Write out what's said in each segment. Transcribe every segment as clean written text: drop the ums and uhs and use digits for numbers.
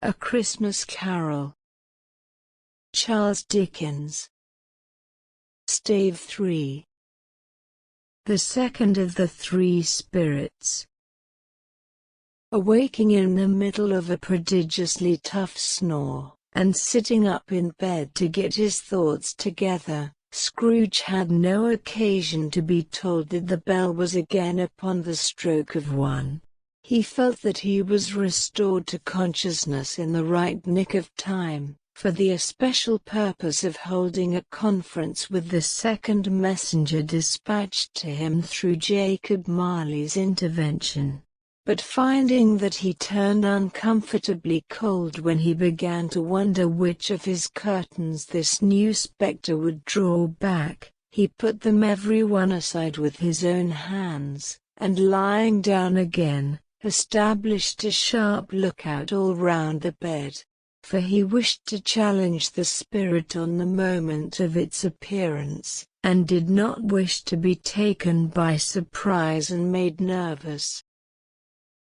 A Christmas Carol. Charles Dickens. Stave 3. The second of the three spirits. Awaking in the middle of a prodigiously tough snore, and sitting up in bed to get his thoughts together, Scrooge had no occasion to be told that the bell was again upon the stroke of 1. He felt that he was restored to consciousness in the right nick of time, for the especial purpose of holding a conference with the second messenger dispatched to him through Jacob Marley's intervention. But finding that he turned uncomfortably cold when he began to wonder which of his curtains this new spectre would draw back, he put them every one aside with his own hands, and lying down again, established a sharp lookout all round the bed, for he wished to challenge the spirit on the moment of its appearance, and did not wish to be taken by surprise and made nervous.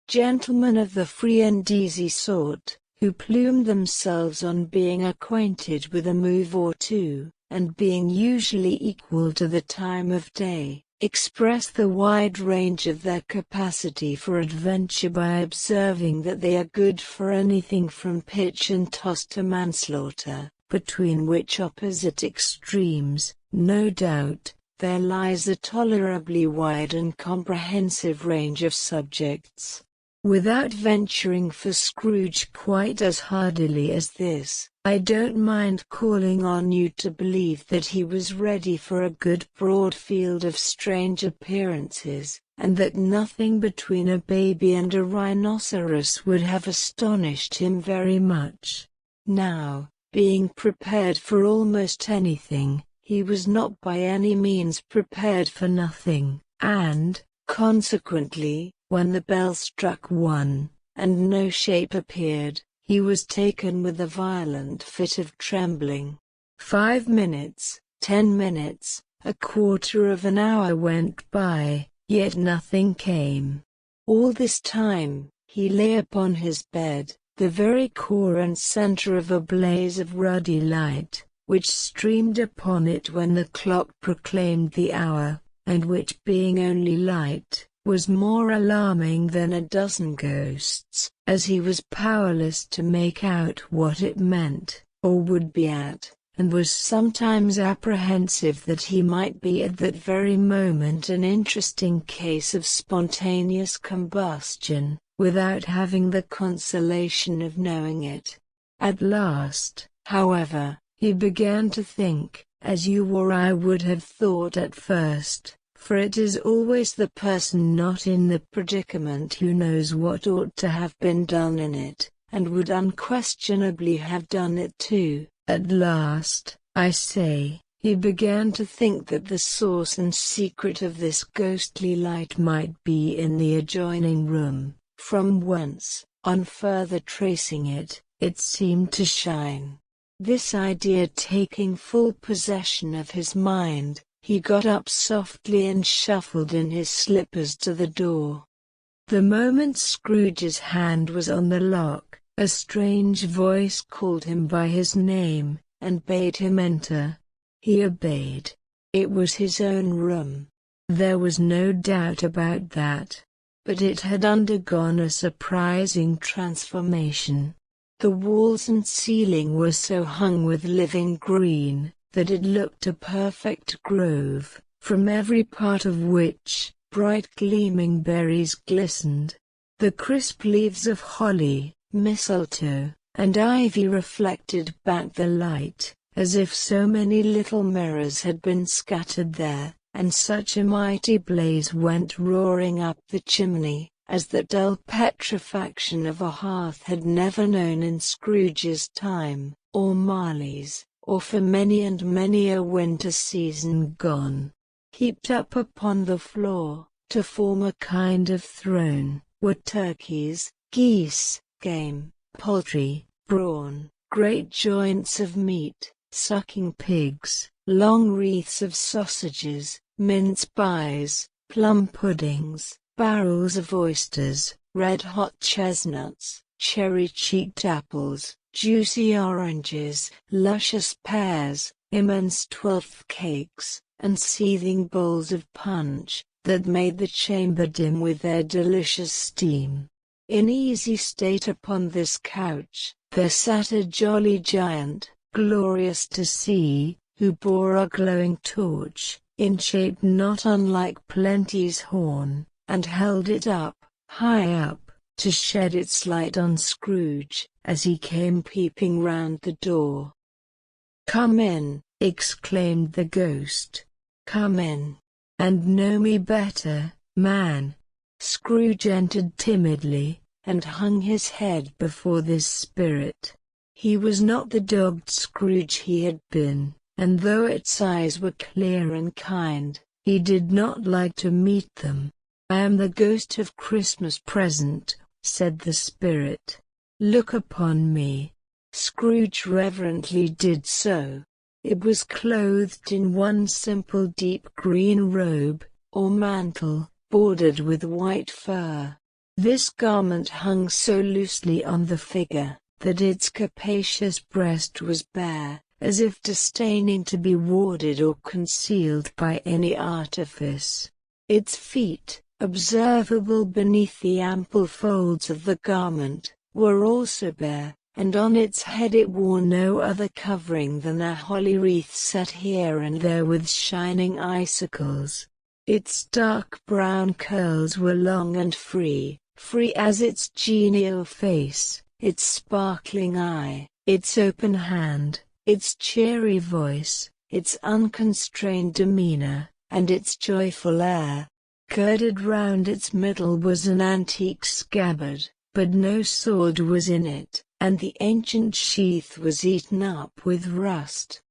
Gentlemen of the free and easy sort, who plumed themselves on being acquainted with a move or two, and being usually equal to the time of day, express the wide range of their capacity for adventure by observing that they are good for anything from pitch and toss to manslaughter, between which opposite extremes, no doubt, there lies a tolerably wide and comprehensive range of subjects. Without venturing for Scrooge quite as hardily as this, I don't mind calling on you to believe that he was ready for a good broad field of strange appearances, and that nothing between a baby and a rhinoceros would have astonished him very much. Now, being prepared for almost anything, he was not by any means prepared for nothing, and, consequently, when the bell struck 1, and no shape appeared, he was taken with a violent fit of trembling. 5 minutes, 10 minutes, a quarter of an hour went by, yet nothing came. All this time, he lay upon his bed, the very core and center of a blaze of ruddy light, which streamed upon it when the clock proclaimed the hour, and which being only light, was more alarming than a dozen ghosts, as he was powerless to make out what it meant, or would be at, and was sometimes apprehensive that he might be at that very moment an interesting case of spontaneous combustion, without having the consolation of knowing it. At last, however, he began to think, as you or I would have thought at first, for it is always the person not in the predicament who knows what ought to have been done in it, and would unquestionably have done it too. At last, I say, he began to think that the source and secret of this ghostly light might be in the adjoining room, from whence, on further tracing it, it seemed to shine. This idea taking full possession of his mind, he got up softly and shuffled in his slippers to the door. The moment Scrooge's hand was on the lock, a strange voice called him by his name, and bade him enter. He obeyed. It was his own room. There was no doubt about that. But it had undergone a surprising transformation. The walls and ceiling were so hung with living green, that it looked a perfect grove, from every part of which, bright gleaming berries glistened. The crisp leaves of holly, mistletoe, and ivy reflected back the light, as if so many little mirrors had been scattered there, and such a mighty blaze went roaring up the chimney, as that dull petrifaction of a hearth had never known in Scrooge's time, or Marley's, or for many and many a winter season gone. Heaped up upon the floor, to form a kind of throne, were turkeys, geese, game, poultry, brawn, great joints of meat, sucking pigs, long wreaths of sausages, mince pies, plum puddings, barrels of oysters, red-hot chestnuts, cherry-cheeked apples, juicy oranges, luscious pears, immense twelfth cakes, and seething bowls of punch, that made the chamber dim with their delicious steam. In easy state upon this couch, there sat a jolly giant, glorious to see, who bore a glowing torch, in shape not unlike Plenty's horn, and held it up, high up, to shed its light on Scrooge, as he came peeping round the door. "Come in," exclaimed the ghost. "Come in, and know me better, man." Scrooge entered timidly, and hung his head before this spirit. He was not the dogged Scrooge he had been, and though its eyes were clear and kind, he did not like to meet them. "I am the ghost of Christmas present," said the spirit. "Look upon me." Scrooge reverently did so. It was clothed in one simple deep green robe, or mantle, bordered with white fur. This garment hung so loosely on the figure, that its capacious breast was bare, as if disdaining to be warded or concealed by any artifice. Its feet, observable beneath the ample folds of the garment, were also bare, and on its head it wore no other covering than a holly wreath set here and there with shining icicles. Its dark brown curls were long and free as its genial face, its sparkling eye, its open hand, its cheery voice, its unconstrained demeanor, and its joyful air. Girded round its middle was an antique scabbard, but no sword was in it, and the ancient sheath was eaten up with rust.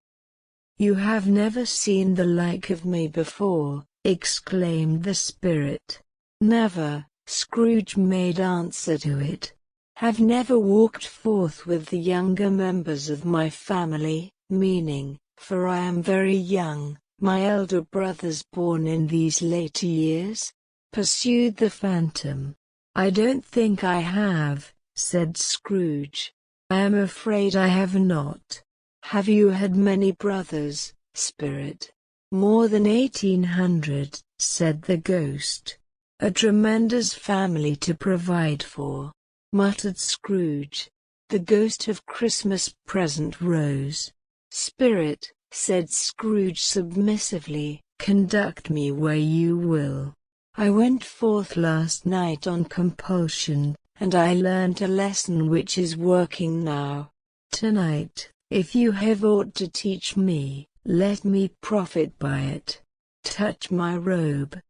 "You have never seen the like of me before," exclaimed the spirit. "Never," Scrooge made answer to it. "Have never walked forth with the younger members of my family, meaning, for I am very young, my elder brothers born in these later years?" pursued the phantom. "I don't think I have," said Scrooge. "I am afraid I have not." "Have you had many brothers, spirit?" "More than 1800, said the ghost. "A tremendous family to provide for," muttered Scrooge. The ghost of Christmas present rose. "Spirit," said Scrooge submissively, "conduct me where you will. I went forth last night on compulsion, and I learned a lesson which is working now. Tonight, if you have aught to teach me, let me profit by it. Touch my robe."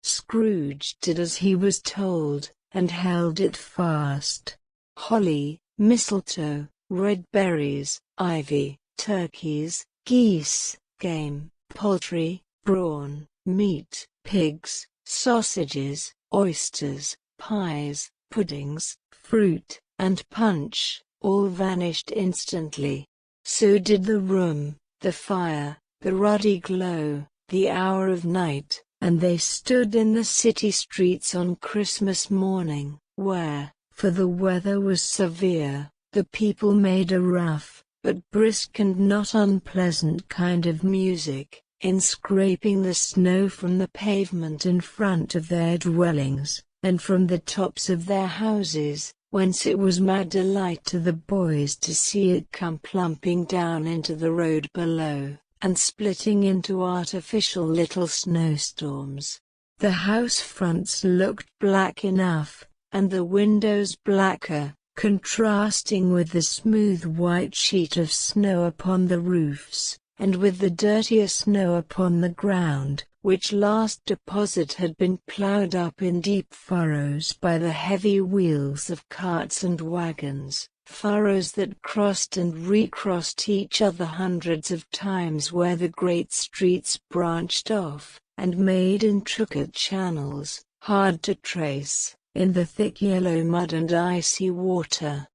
Scrooge did as he was told, and held it fast. Holly, mistletoe, red berries, ivy, turkeys, geese, game, poultry, brawn, meat, pigs, sausages, oysters, pies, puddings, fruit, and punch, all vanished instantly. So did the room, the fire, the ruddy glow, the hour of night, and they stood in the city streets on Christmas morning, where, for the weather was severe, the people made a rough, but brisk and not unpleasant kind of music, in scraping the snow from the pavement in front of their dwellings, and from the tops of their houses, whence it was mad delight to the boys to see it come plumping down into the road below, and splitting into artificial little snowstorms. The house fronts looked black enough, and the windows blacker, contrasting with the smooth white sheet of snow upon the roofs, and with the dirtier snow upon the ground, which last deposit had been ploughed up in deep furrows by the heavy wheels of carts and wagons, furrows that crossed and recrossed each other hundreds of times where the great streets branched off, and made intricate channels, hard to trace, in the thick yellow mud and icy water.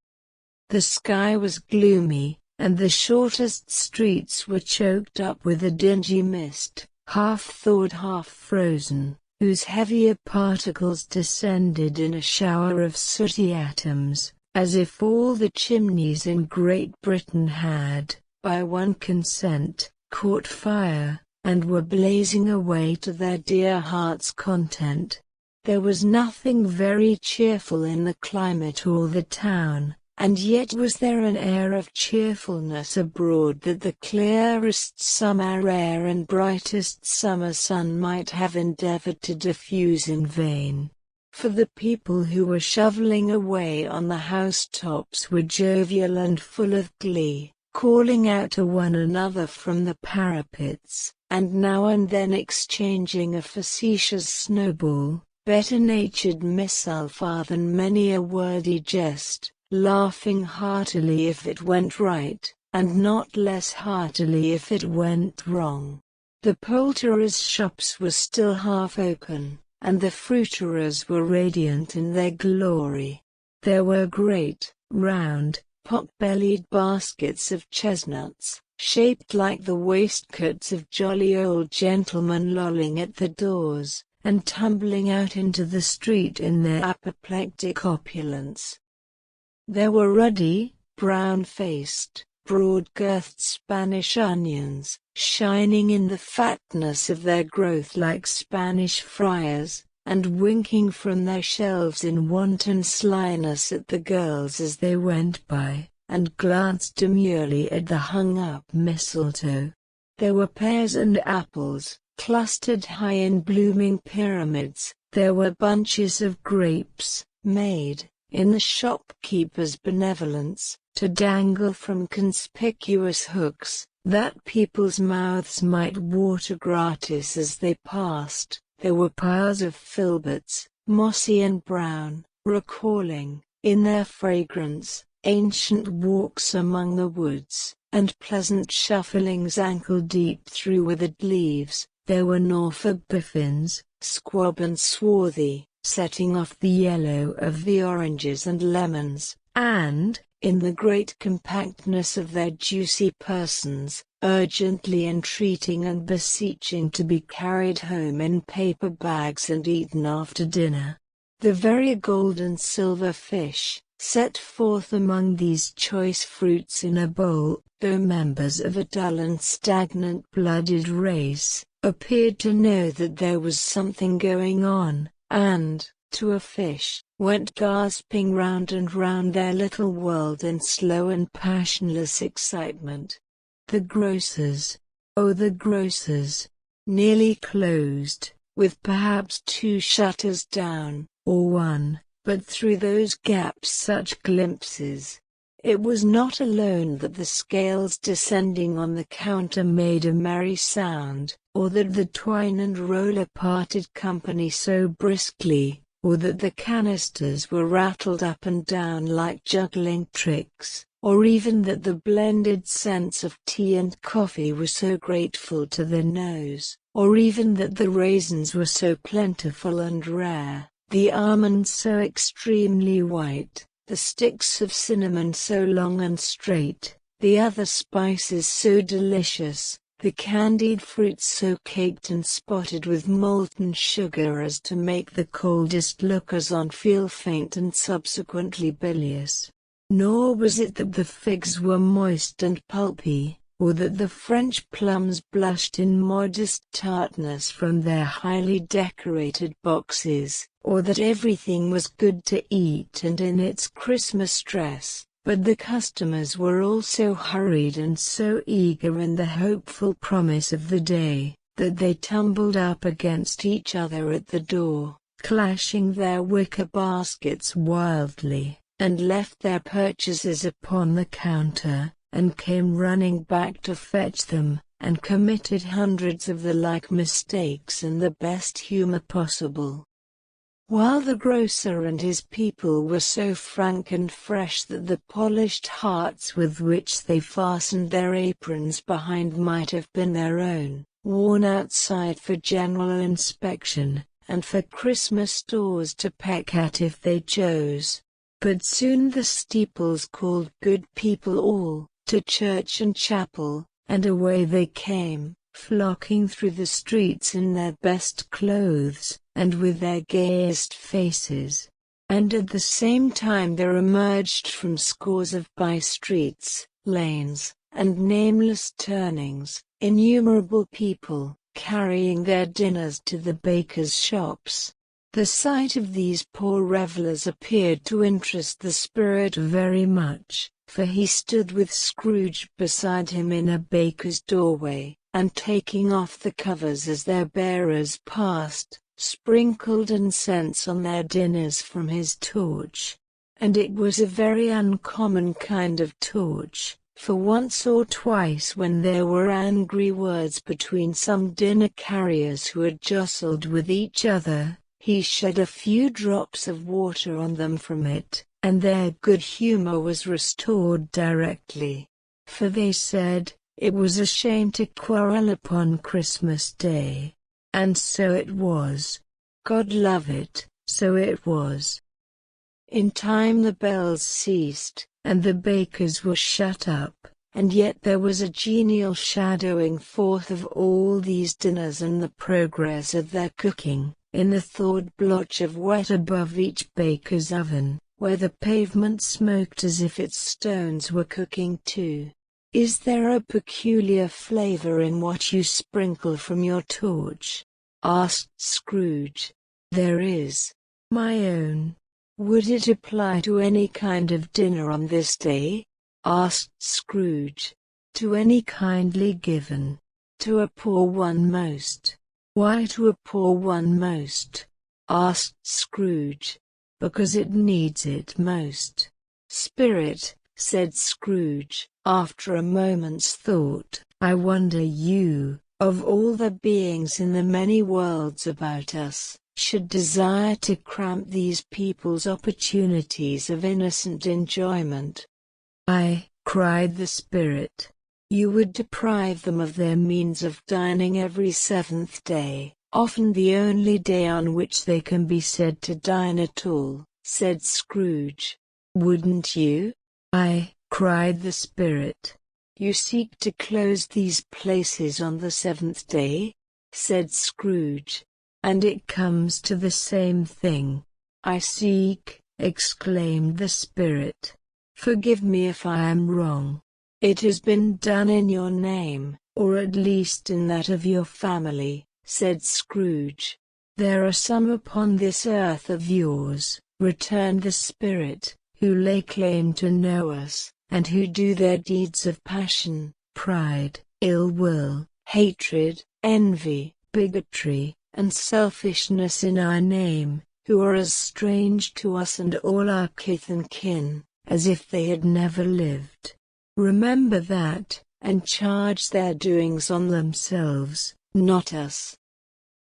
The sky was gloomy, and the shortest streets were choked up with a dingy mist, half thawed half frozen, whose heavier particles descended in a shower of sooty atoms, as if all the chimneys in Great Britain had, by one consent, caught fire, and were blazing away to their dear hearts' content. There was nothing very cheerful in the climate or the town, and yet was there an air of cheerfulness abroad that the clearest summer air and brightest summer sun might have endeavored to diffuse in vain. For the people who were shoveling away on the housetops were jovial and full of glee, calling out to one another from the parapets, and now and then exchanging a facetious snowball, better-natured missile far than many a wordy jest, laughing heartily if it went right, and not less heartily if it went wrong. The poulterers' shops were still half open, and the fruiterers were radiant in their glory. There were great, round, pot-bellied baskets of chestnuts, shaped like the waistcoats of jolly old gentlemen lolling at the doors, and tumbling out into the street in their apoplectic opulence. There were ruddy, brown-faced, broad-girthed Spanish onions, shining in the fatness of their growth like Spanish friars, and winking from their shelves in wanton slyness at the girls as they went by, and glanced demurely at the hung-up mistletoe. There were pears and apples, clustered high in blooming pyramids. There were bunches of grapes, made, in the shopkeeper's benevolence, to dangle from conspicuous hooks, that people's mouths might water gratis as they passed. There were piles of filberts, mossy and brown, recalling, in their fragrance, ancient walks among the woods, and pleasant shufflings ankle-deep through withered leaves. There were Norfolk biffins, squab and swarthy, setting off the yellow of the oranges and lemons, and, in the great compactness of their juicy persons, urgently entreating and beseeching to be carried home in paper bags and eaten after dinner. The very gold and silver fish, set forth among these choice fruits in a bowl, though members of a dull and stagnant-blooded race, appeared to know that there was something going on, and, to a fish, went gasping round and round their little world in slow and passionless excitement. The grocers, oh the grocers, nearly closed, with perhaps 2 shutters down, or 1, but through those gaps such glimpses. It was not alone that the scales descending on the counter made a merry sound, or that the twine and roller parted company so briskly, or that the canisters were rattled up and down like juggling tricks, or even that the blended scents of tea and coffee were so grateful to the nose, or even that the raisins were so plentiful and rare, the almonds so extremely white, the sticks of cinnamon so long and straight, the other spices so delicious, the candied fruits so caked and spotted with molten sugar as to make the coldest lookers-on feel faint and subsequently bilious. Nor was it that the figs were moist and pulpy, or that the French plums blushed in modest tartness from their highly decorated boxes, or that everything was good to eat and in its Christmas dress, but the customers were all so hurried and so eager in the hopeful promise of the day, that they tumbled up against each other at the door, clashing their wicker baskets wildly, and left their purchases upon the counter, and came running back to fetch them, and committed hundreds of the like mistakes in the best humor possible. While the grocer and his people were so frank and fresh that the polished hearts with which they fastened their aprons behind might have been their own, worn outside for general inspection, and for Christmas stores to peck at if they chose. But soon the steeples called good people all, to church and chapel, and away they came, flocking through the streets in their best clothes, and with their gayest faces. And at the same time there emerged from scores of by-streets, lanes, and nameless turnings, innumerable people, carrying their dinners to the bakers' shops. The sight of these poor revelers appeared to interest the spirit very much, for he stood with Scrooge beside him in a baker's doorway, and taking off the covers as their bearers passed, sprinkled incense on their dinners from his torch. And it was a very uncommon kind of torch, for once or twice when there were angry words between some dinner carriers who had jostled with each other, he shed a few drops of water on them from it, and their good humor was restored directly. For they said, it was a shame to quarrel upon Christmas Day. And so it was. God love it, so it was. In time the bells ceased, and the bakers were shut up, and yet there was a genial shadowing forth of all these dinners and the progress of their cooking, in the thawed blotch of wet above each baker's oven, where the pavement smoked as if its stones were cooking too. Is there a peculiar flavor in what you sprinkle from your torch? Asked Scrooge. There is, my own. Would it apply to any kind of dinner on this day? Asked Scrooge. To any kindly given. To a poor one most. Why to a poor one most? Asked Scrooge. Because it needs it most. Spirit, said Scrooge, after a moment's thought, I wonder you, of all the beings in the many worlds about us, should desire to cramp these people's opportunities of innocent enjoyment. Aye, cried the spirit. You would deprive them of their means of dining every seventh day, often the only day on which they can be said to dine at all, said Scrooge. Wouldn't you? Aye, cried the spirit. You seek to close these places on the seventh day? Said Scrooge. And it comes to the same thing. I seek, exclaimed the spirit. Forgive me if I am wrong. It has been done in your name, or at least in that of your family, said Scrooge. There are some upon this earth of yours, returned the spirit, who lay claim to know us, and who do their deeds of passion, pride, ill will, hatred, envy, bigotry, and selfishness in our name, who are as strange to us and all our kith and kin, as if they had never lived. Remember that, and charge their doings on themselves, not us.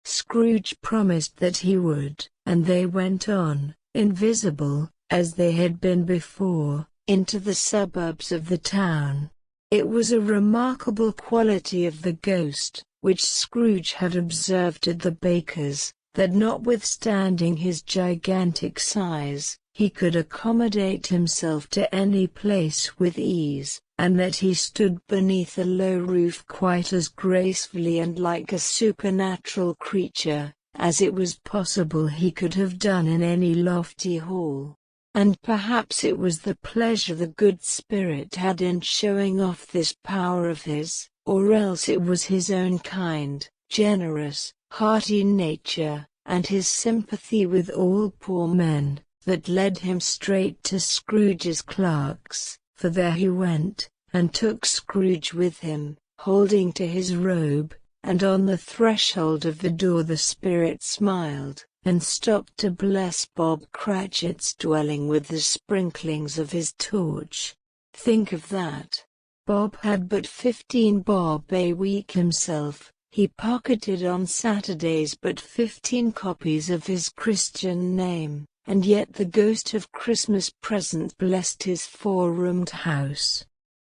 Scrooge promised that he would, and they went on, invisible, as they had been before, into the suburbs of the town. It was a remarkable quality of the ghost, which Scrooge had observed at the baker's, that notwithstanding his gigantic size, he could accommodate himself to any place with ease, and that he stood beneath a low roof quite as gracefully and like a supernatural creature, as it was possible he could have done in any lofty hall. And perhaps it was the pleasure the good spirit had in showing off this power of his, or else it was his own kind, generous, hearty nature, and his sympathy with all poor men, that led him straight to Scrooge's clerks, for there he went, and took Scrooge with him, holding to his robe, and on the threshold of the door the spirit smiled, and stopped to bless Bob Cratchit's dwelling with the sprinklings of his torch. Think of that! Bob had but 15 bob a week himself. He pocketed on Saturdays but 15 copies of his Christian name, and yet the ghost of Christmas present blessed his 4-roomed house.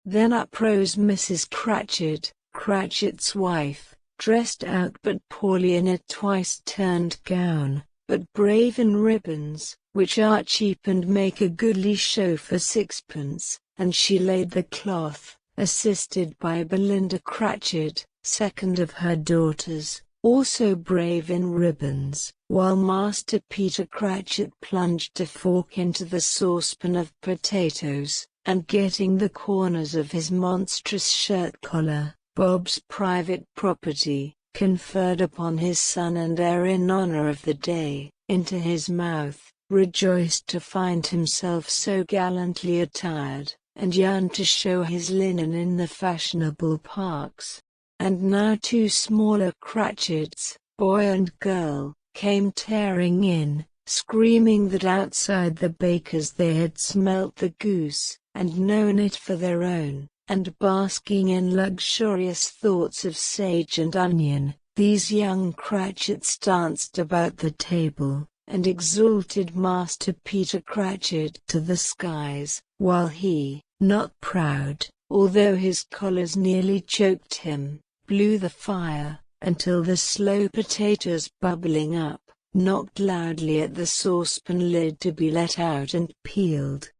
Then up rose Mrs. Cratchit, Cratchit's wife, dressed out but poorly in a twice-turned gown, but brave in ribbons, which are cheap and make a goodly show for sixpence, and she laid the cloth, assisted by Belinda Cratchit, second of her daughters, also brave in ribbons, while Master Peter Cratchit plunged a fork into the saucepan of potatoes, and getting the corners of his monstrous shirt collar, Bob's private property, conferred upon his son and heir in honor of the day, into his mouth, rejoiced to find himself so gallantly attired, and yearned to show his linen in the fashionable parks. And now two smaller Cratchits, boy and girl, came tearing in, screaming that outside the baker's they had smelt the goose, and known it for their own, and basking in luxurious thoughts of sage and onion, these young Cratchits danced about the table, and exalted Master Peter Cratchit to the skies, while he, not proud, although his collars nearly choked him, blew the fire, until the slow potatoes bubbling up, knocked loudly at the saucepan lid to be let out and peeled.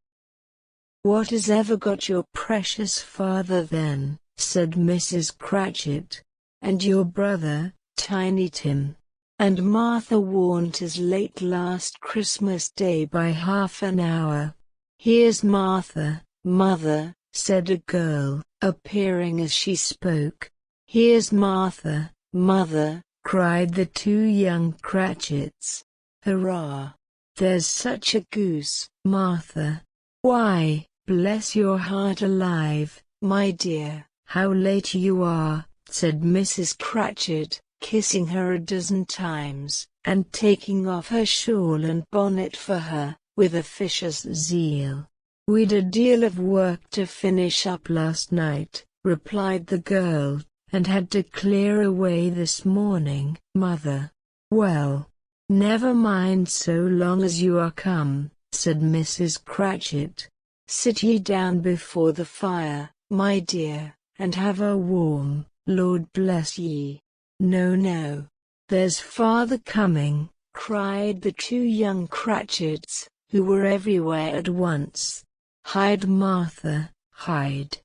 "What has ever got your precious father then?" said Mrs. Cratchit. "And your brother, Tiny Tim? And Martha warned as late last Christmas Day by half an hour." "Here's Martha, mother," said a girl, appearing as she spoke. "Here's Martha, mother," cried the two young Cratchits. "Hurrah! There's such a goose, Martha." "Why, bless your heart alive, my dear, how late you are," said Mrs. Cratchit, kissing her a dozen times, and taking off her shawl and bonnet for her, with officious zeal. "We'd a deal of work to finish up last night," replied the girl, "and had to clear away this morning, mother." "Well, never mind so long as you are come," said Mrs. Cratchit. "Sit ye down before the fire, my dear, and have a warm, Lord bless ye." "No, no, there's father coming," cried the two young Cratchits, who were everywhere at once. "Hide, Martha, hide."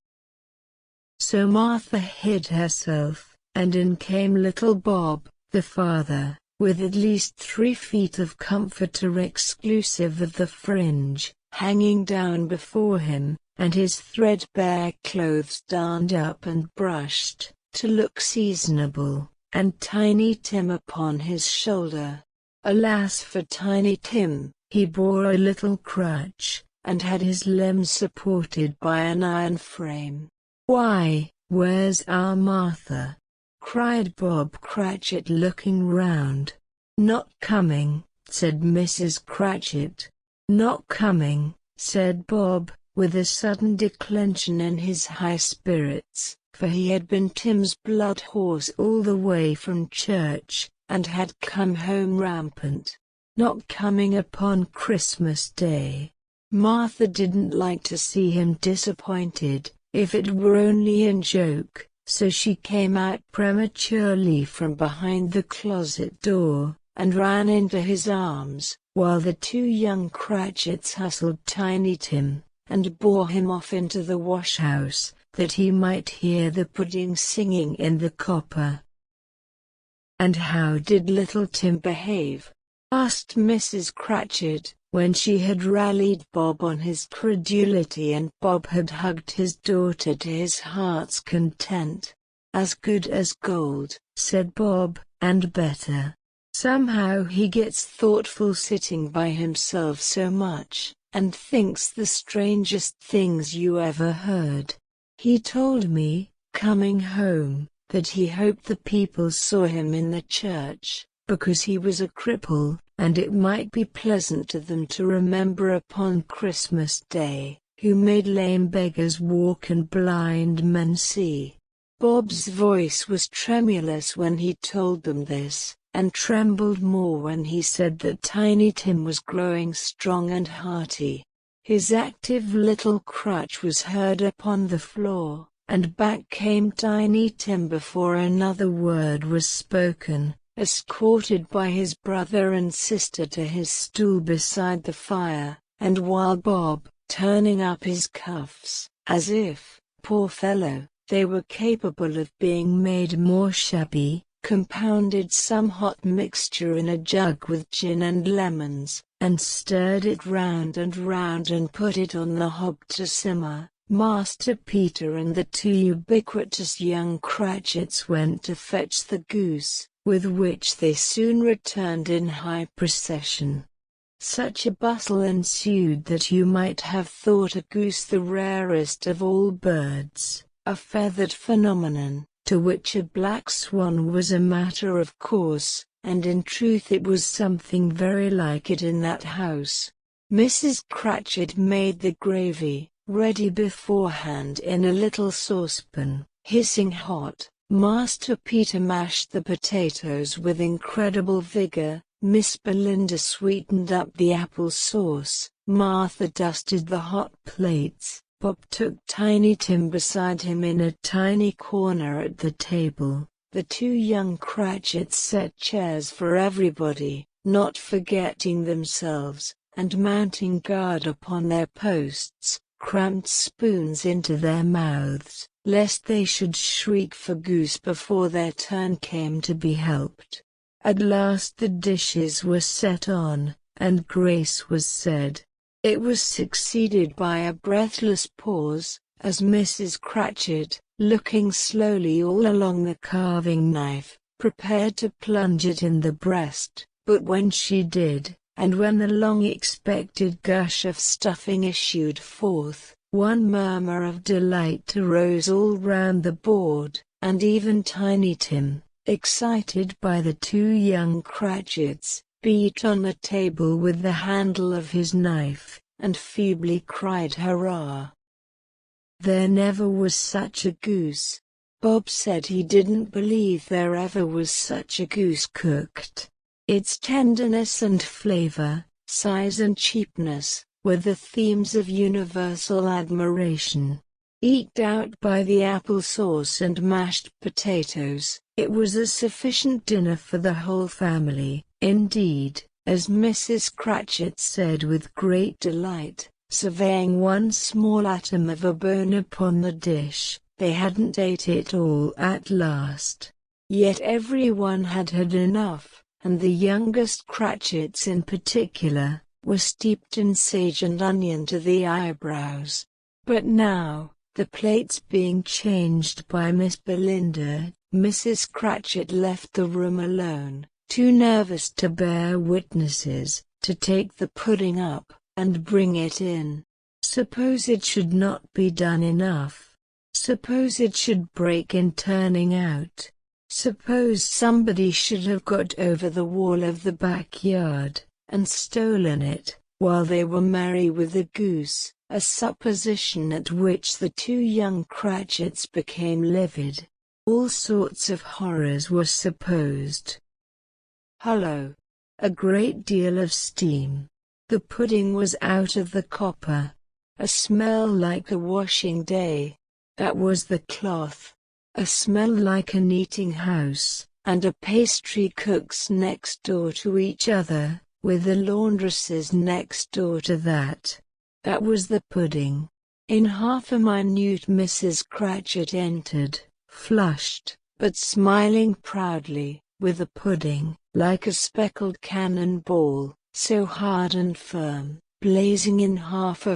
So Martha hid herself, and in came little Bob, the father, with at least 3 feet of comforter exclusive of the fringe, hanging down before him, and his threadbare clothes darned up and brushed, to look seasonable, and Tiny Tim upon his shoulder. Alas for Tiny Tim, he bore a little crutch, and had his limbs supported by an iron frame. "Why, where's our Martha?" cried Bob Cratchit, looking round. "Not coming," said Mrs. Cratchit. "Not coming," said Bob, with a sudden declension in his high spirits, for he had been Tim's blood horse all the way from church, and had come home rampant. "Not coming upon Christmas Day." Martha didn't like to see him disappointed, if it were only in joke, so she came out prematurely from behind the closet door, and ran into his arms, while the two young Cratchits hustled Tiny Tim, and bore him off into the wash-house, that he might hear the pudding singing in the copper. "And how did little Tim behave?" asked Mrs. Cratchit, when she had rallied Bob on his credulity and Bob had hugged his daughter to his heart's content. "As good as gold," said Bob, "and better. Somehow he gets thoughtful sitting by himself so much, and thinks the strangest things you ever heard. He told me, coming home, that he hoped the people saw him in the church, because he was a cripple, and it might be pleasant to them to remember upon Christmas Day, who made lame beggars walk and blind men see." Bob's voice was tremulous when he told them this, and trembled more when he said that Tiny Tim was growing strong and hearty. His active little crutch was heard upon the floor, and back came Tiny Tim before another word was spoken, escorted by his brother and sister to his stool beside the fire, and while Bob, turning up his cuffs, as if, poor fellow, they were capable of being made more shabby, compounded some hot mixture in a jug with gin and lemons, and stirred it round and put it on the hob to simmer. Master Peter and the two ubiquitous young Cratchits went to fetch the goose, with which they soon returned in high procession. Such a bustle ensued that you might have thought a goose the rarest of all birds, a feathered phenomenon, to which a black swan was a matter of course, and in truth it was something very like it in that house. Mrs. Cratchit made the gravy, ready beforehand in a little saucepan, hissing hot. Master Peter mashed the potatoes with incredible vigor, Miss Belinda sweetened up the apple sauce, Martha dusted the hot plates, Bob took Tiny Tim beside him in a tiny corner at the table. The two young Cratchits set chairs for everybody, not forgetting themselves, and mounting guard upon their posts, crammed spoons into their mouths, lest they should shriek for goose before their turn came to be helped. At last the dishes were set on, and grace was said. It was succeeded by a breathless pause, as Mrs. Cratchit, looking slowly all along the carving knife, prepared to plunge it in the breast, but when she did, and when the long-expected gush of stuffing issued forth, one murmur of delight arose all round the board, and even Tiny Tim, excited by the two young Cratchits, beat on the table with the handle of his knife, and feebly cried hurrah. There never was such a goose. Bob said he didn't believe there ever was such a goose cooked. Its tenderness and flavor, size and cheapness, were the themes of universal admiration. Eked out by the apple sauce and mashed potatoes, it was a sufficient dinner for the whole family. Indeed, as Mrs. Cratchit said with great delight, surveying one small atom of a bone upon the dish, they hadn't ate it all at last. Yet everyone had had enough, and the youngest Cratchits in particular, were steeped in sage and onion to the eyebrows. But now, the plates being changed by Miss Belinda, Mrs. Cratchit left the room alone, too nervous to bear witnesses, to take the pudding up, and bring it in. Suppose it should not be done enough? Suppose it should break in turning out? Suppose somebody should have got over the wall of the backyard, and stolen it, while they were merry with the goose, a supposition at which the two young Cratchits became livid. All sorts of horrors were supposed. Hullo! A great deal of steam. The pudding was out of the copper. A smell like a washing day. That was the cloth. A smell like an eating house, and a pastry cook's next door to each other, with the laundresses next door to that. That was the pudding. In half a minute Mrs. Cratchit entered, flushed, but smiling proudly, with a pudding, like a speckled cannon ball, so hard and firm, blazing in half a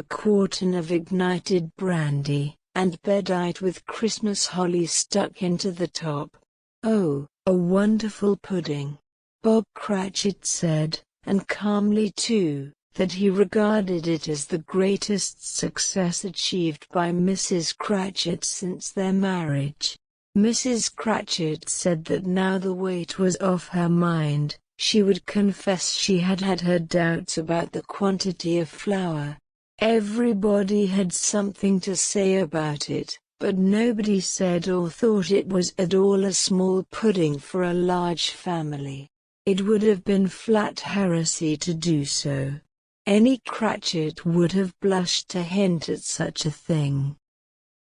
quartern of ignited brandy, and bedight with Christmas holly stuck into the top. Oh, a wonderful pudding! Bob Cratchit said, and calmly too, that he regarded it as the greatest success achieved by Mrs. Cratchit since their marriage. Mrs. Cratchit said that now the weight was off her mind, she would confess she had had her doubts about the quantity of flour. Everybody had something to say about it, but nobody said or thought it was at all a small pudding for a large family. It would have been flat heresy to do so. Any Cratchit would have blushed to hint at such a thing.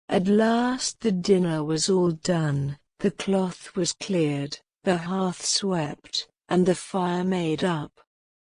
At last the dinner was all done, the cloth was cleared, the hearth swept, and the fire made up.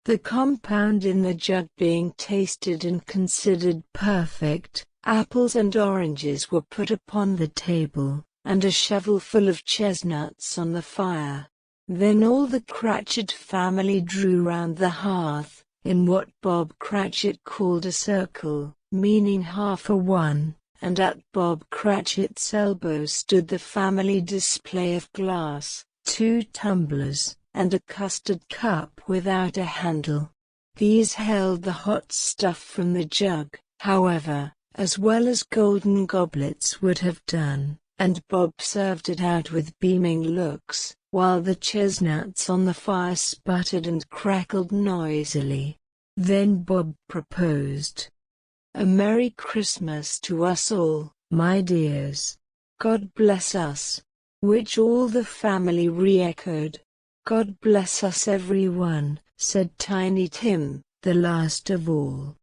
The compound in the jug being tasted and considered perfect, apples and oranges were put upon the table, and a shovel full of chestnuts on the fire. Then all the Cratchit family drew round the hearth, in what Bob Cratchit called a circle, meaning half a one, and at Bob Cratchit's elbow stood the family display of glass, 2 tumblers, and a custard cup without a handle. These held the hot stuff from the jug, however, as well as golden goblets would have done, and Bob served it out with beaming looks, while the chestnuts on the fire sputtered and crackled noisily. Then Bob proposed, "A Merry Christmas to us all, my dears. God bless us," which all the family re-echoed. "God bless us everyone," said Tiny Tim, the last of all.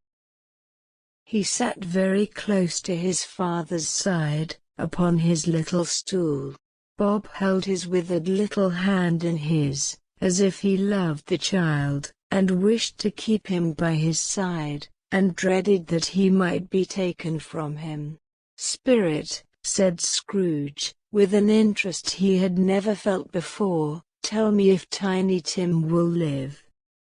He sat very close to his father's side, upon his little stool. Bob held his withered little hand in his, as if he loved the child, and wished to keep him by his side, and dreaded that he might be taken from him. "Spirit," said Scrooge, with an interest he had never felt before, "tell me if Tiny Tim will live."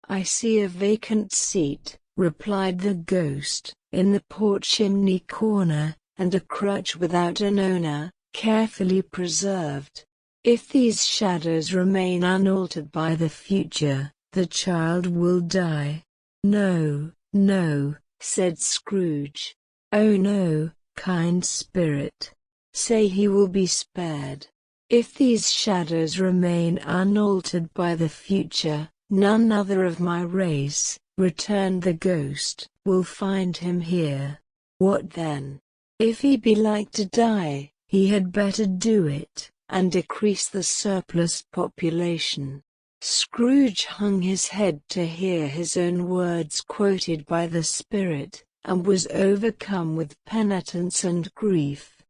"I see a vacant seat," replied the ghost, "in the porch chimney corner, and a crutch without an owner, carefully preserved. If these shadows remain unaltered by the future, the child will die." "No, no," said Scrooge. "Oh no, kind spirit. Say he will be spared. If these shadows remain unaltered by the future, none other of my race," returned the ghost, "will find him here." "What then? If he be like to die, he had better do it, and decrease the surplus population." Scrooge hung his head to hear his own words quoted by the spirit, and was overcome with penitence and grief.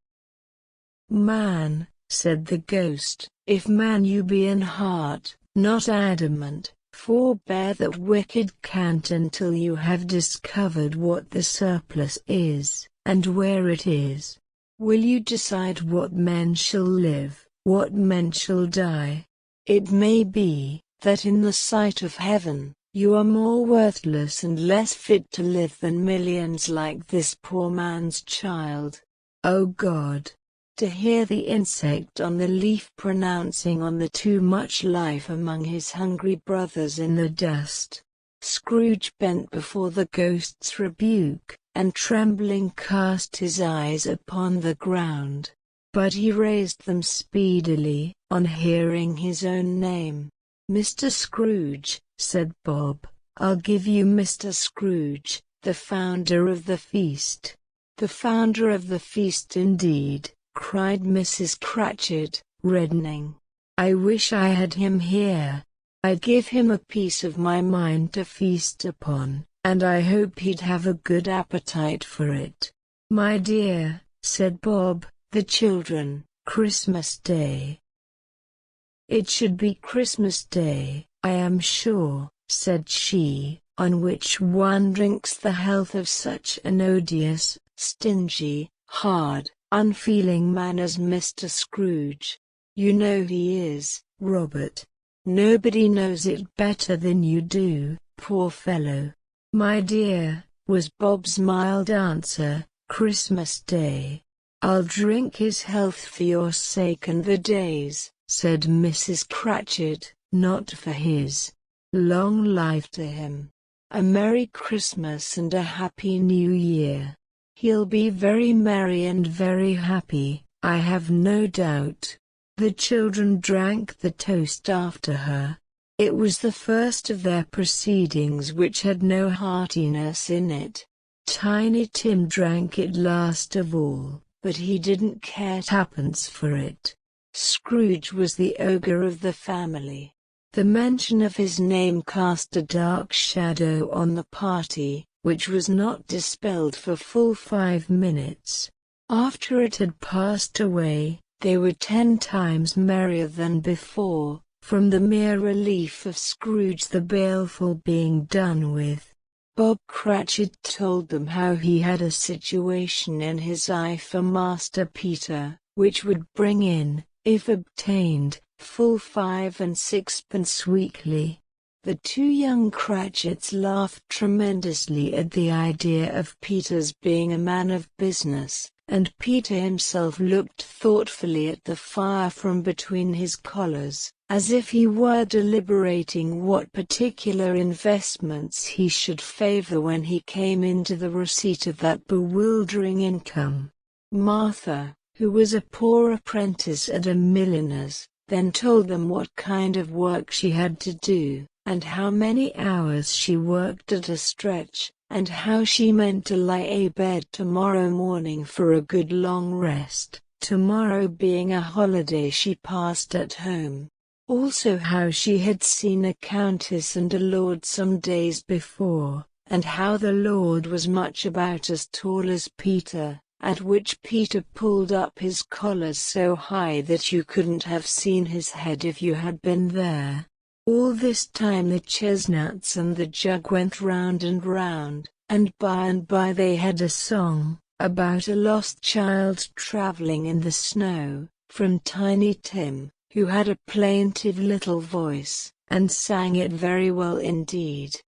"Man," said the ghost, "if man you be in heart, not adamant, forbear that wicked cant until you have discovered what the surplus is, and where it is. Will you decide what men shall live, what men shall die? It may be, that in the sight of heaven, you are more worthless and less fit to live than millions like this poor man's child. O God! To hear the insect on the leaf pronouncing on the too much life among his hungry brothers in the dust." Scrooge bent before the ghost's rebuke, and trembling cast his eyes upon the ground. But he raised them speedily, on hearing his own name. "Mr. Scrooge," said Bob, "I'll give you Mr. Scrooge, the founder of the feast." "The founder of the feast indeed," cried Mrs. Cratchit, reddening. "I wish I had him here. I'd give him a piece of my mind to feast upon, and I hope he'd have a good appetite for it." "My dear," said Bob, "the children, Christmas Day." "It should be Christmas Day, I am sure," said she, "on which one drinks the health of such an odious, stingy, hard, unfeeling man as Mr. Scrooge. You know he is, Robert. Nobody knows it better than you do, poor fellow." "My dear," was Bob's mild answer, "Christmas Day. I'll drink his health for your sake and the day's," said Mrs. Cratchit, "not for his. Long life to him. A Merry Christmas and a Happy New Year. He'll be very merry and very happy, I have no doubt." The children drank the toast after her. It was the first of their proceedings which had no heartiness in it. Tiny Tim drank it last of all, but he didn't care twopence for it. Scrooge was the ogre of the family. The mention of his name cast a dark shadow on the party, which was not dispelled for full 5 minutes. After it had passed away, they were 10 times merrier than before, from the mere relief of Scrooge the baleful being done with. Bob Cratchit told them how he had a situation in his eye for Master Peter, which would bring in, if obtained, full 5 and 6pence weekly. The two young Cratchits laughed tremendously at the idea of Peter's being a man of business, and Peter himself looked thoughtfully at the fire from between his collars, as if he were deliberating what particular investments he should favor when he came into the receipt of that bewildering income. Martha, who was a poor apprentice at a milliner's, then told them what kind of work she had to do, and how many hours she worked at a stretch, and how she meant to lie abed tomorrow morning for a good long rest, tomorrow being a holiday she passed at home. Also how she had seen a countess and a lord some days before, and how the lord was much about as tall as Peter, at which Peter pulled up his collars so high that you couldn't have seen his head if you had been there. All this time the chestnuts and the jug went round, and by they had a song, about a lost child travelling in the snow, from Tiny Tim, who had a plaintive little voice, and sang it very well indeed.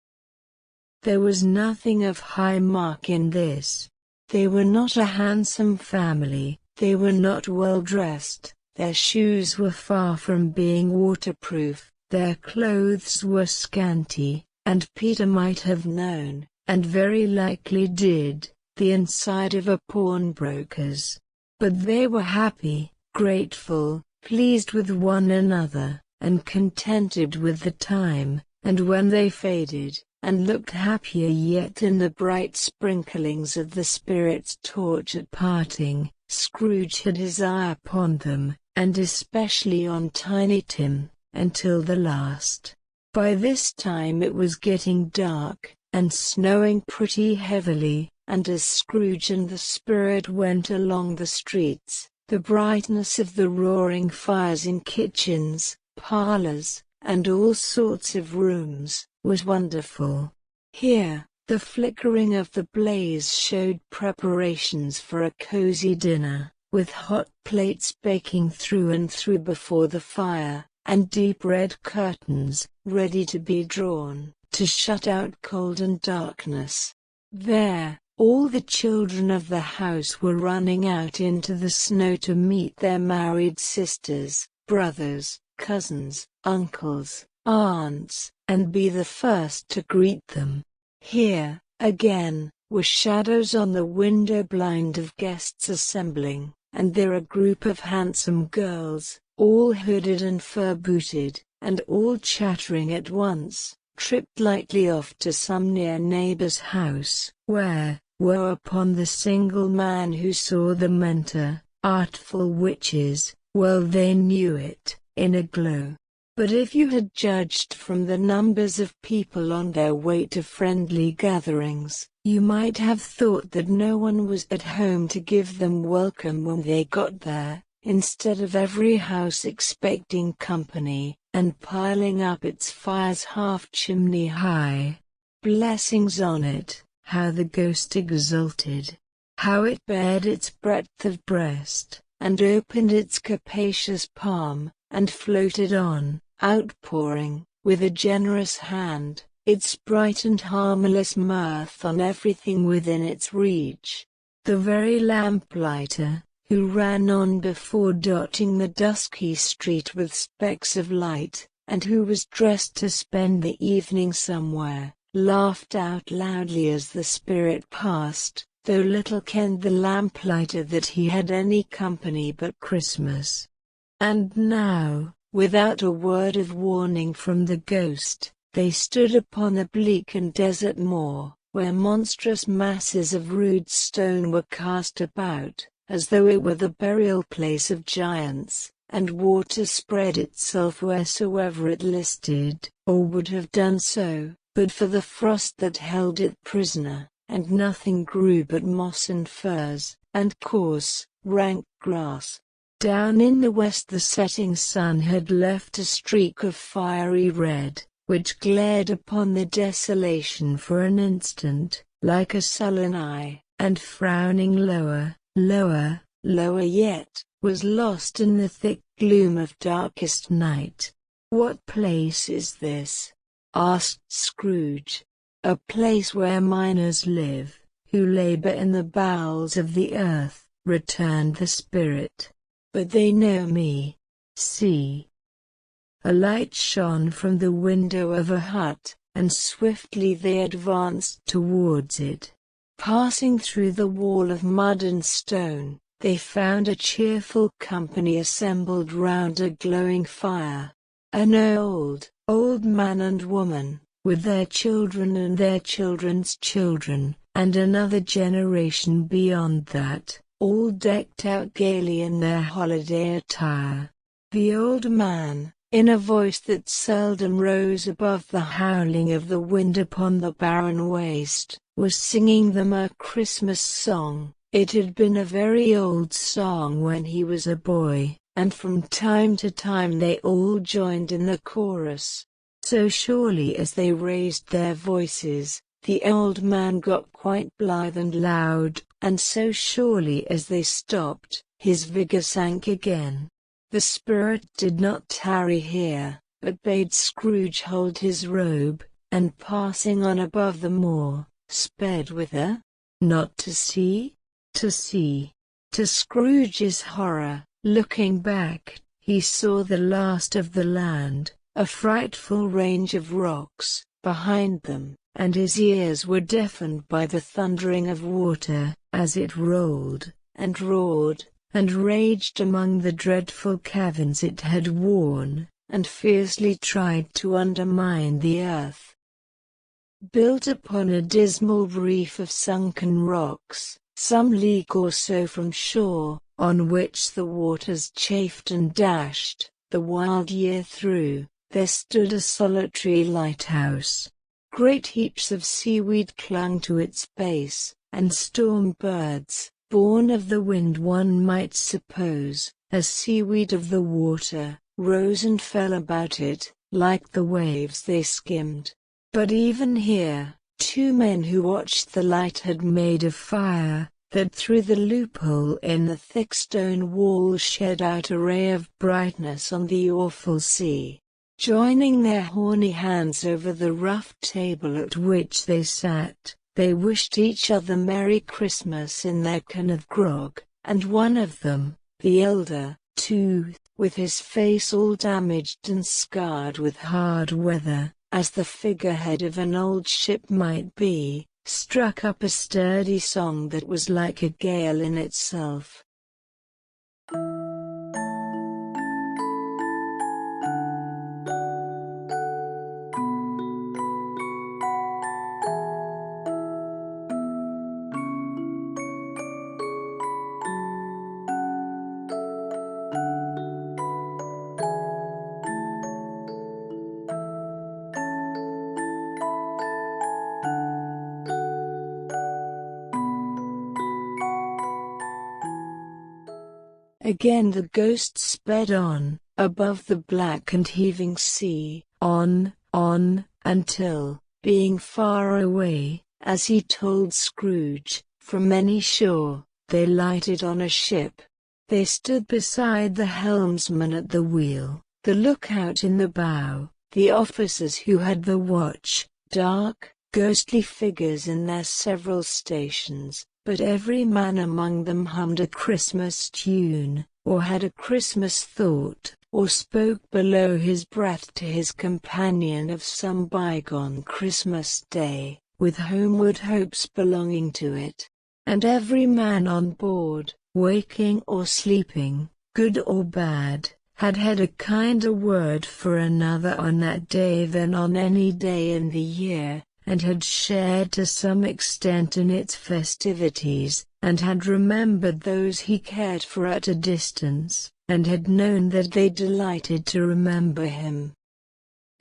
There was nothing of high mark in this. They were not a handsome family, they were not well dressed, their shoes were far from being waterproof, their clothes were scanty, and Peter might have known, and very likely did, the inside of a pawnbroker's. But they were happy, grateful, pleased with one another, and contented with the time, and when they faded, and looked happier yet in the bright sprinklings of the Spirit's torch at parting, Scrooge had his eye upon them, and especially on Tiny Tim, until the last. By this time it was getting dark, and snowing pretty heavily, and as Scrooge and the Spirit went along the streets, the brightness of the roaring fires in kitchens, parlors, and all sorts of rooms, was wonderful. Here, the flickering of the blaze showed preparations for a cozy dinner, with hot plates baking through and through before the fire, and deep red curtains, ready to be drawn, to shut out cold and darkness. There, all the children of the house were running out into the snow to meet their married sisters, brothers, cousins, uncles, aunts, and be the first to greet them. Here, again, were shadows on the window blind of guests assembling, and there a group of handsome girls, all hooded and fur-booted, and all chattering at once, tripped lightly off to some near neighbor's house, where, woe upon the single man who saw them enter, artful witches, well they knew it, in a glow. But if you had judged from the numbers of people on their way to friendly gatherings, you might have thought that no one was at home to give them welcome when they got there, instead of every house expecting company, and piling up its fires half chimney high. Blessings on it, how the ghost exulted! How it bared its breadth of breast, and opened its capacious palm, and floated on, outpouring, with a generous hand, its bright and harmless mirth on everything within its reach. The very lamplighter, who ran on before dotting the dusky street with specks of light, and who was dressed to spend the evening somewhere, laughed out loudly as the Spirit passed, though little kenned the lamplighter that he had any company but Christmas. And now, without a word of warning from the ghost, they stood upon a bleak and desert moor, where monstrous masses of rude stone were cast about, as though it were the burial place of giants, and water spread itself wheresoever it listed, or would have done so, but for the frost that held it prisoner, and nothing grew but moss and furze, and coarse, rank grass. Down in the west the setting sun had left a streak of fiery red, which glared upon the desolation for an instant, like a sullen eye, and frowning lower, lower, lower yet, was lost in the thick gloom of darkest night. "What place is this?" asked Scrooge. "A place where miners live, who labor in the bowels of the earth," returned the spirit. "But they know me. See." A light shone from the window of a hut, and swiftly they advanced towards it. Passing through the wall of mud and stone, they found a cheerful company assembled round a glowing fire. An old man and woman, with their children and their children's children, and another generation beyond that, all decked out gaily in their holiday attire. The old man, in a voice that seldom rose above the howling of the wind upon the barren waste, was singing them a Christmas song. It had been a very old song when he was a boy, and from time to time they all joined in the chorus. So surely as they raised their voices, the old man got quite blithe and loud, and so surely as they stopped, his vigor sank again. The spirit did not tarry here, but bade Scrooge hold his robe, and passing on above the moor, sped whither? Not to see? To see. To Scrooge's horror, looking back, he saw the last of the land, a frightful range of rocks, behind them, and his ears were deafened by the thundering of water, as it rolled, and roared, and raged among the dreadful caverns it had worn, and fiercely tried to undermine the earth. Built upon a dismal reef of sunken rocks, some league or so from shore, on which the waters chafed and dashed, the wild year through, there stood a solitary lighthouse. Great heaps of seaweed clung to its base, and storm birds, born of the wind one might suppose, as seaweed of the water, rose and fell about it, like the waves they skimmed. But even here, 2 men who watched the light had made a fire, that through the loophole in the thick stone wall shed out a ray of brightness on the awful sea. Joining their horny hands over the rough table at which they sat, they wished each other Merry Christmas in their can of grog, and one of them, the elder, too, with his face all damaged and scarred with hard weather, as the figurehead of an old ship might be, struck up a sturdy song that was like a gale in itself. Again the ghost sped on, above the black and heaving sea, on, until, being far away, as he told Scrooge, from any shore, they lighted on a ship. They stood beside the helmsman at the wheel, the lookout in the bow, the officers who had the watch, dark, ghostly figures in their several stations. But every man among them hummed a Christmas tune, or had a Christmas thought, or spoke below his breath to his companion of some bygone Christmas day, with homeward hopes belonging to it. And every man on board, waking or sleeping, good or bad, had had a kinder word for another on that day than on any day in the year, and had shared to some extent in its festivities, and had remembered those he cared for at a distance, and had known that they delighted to remember him.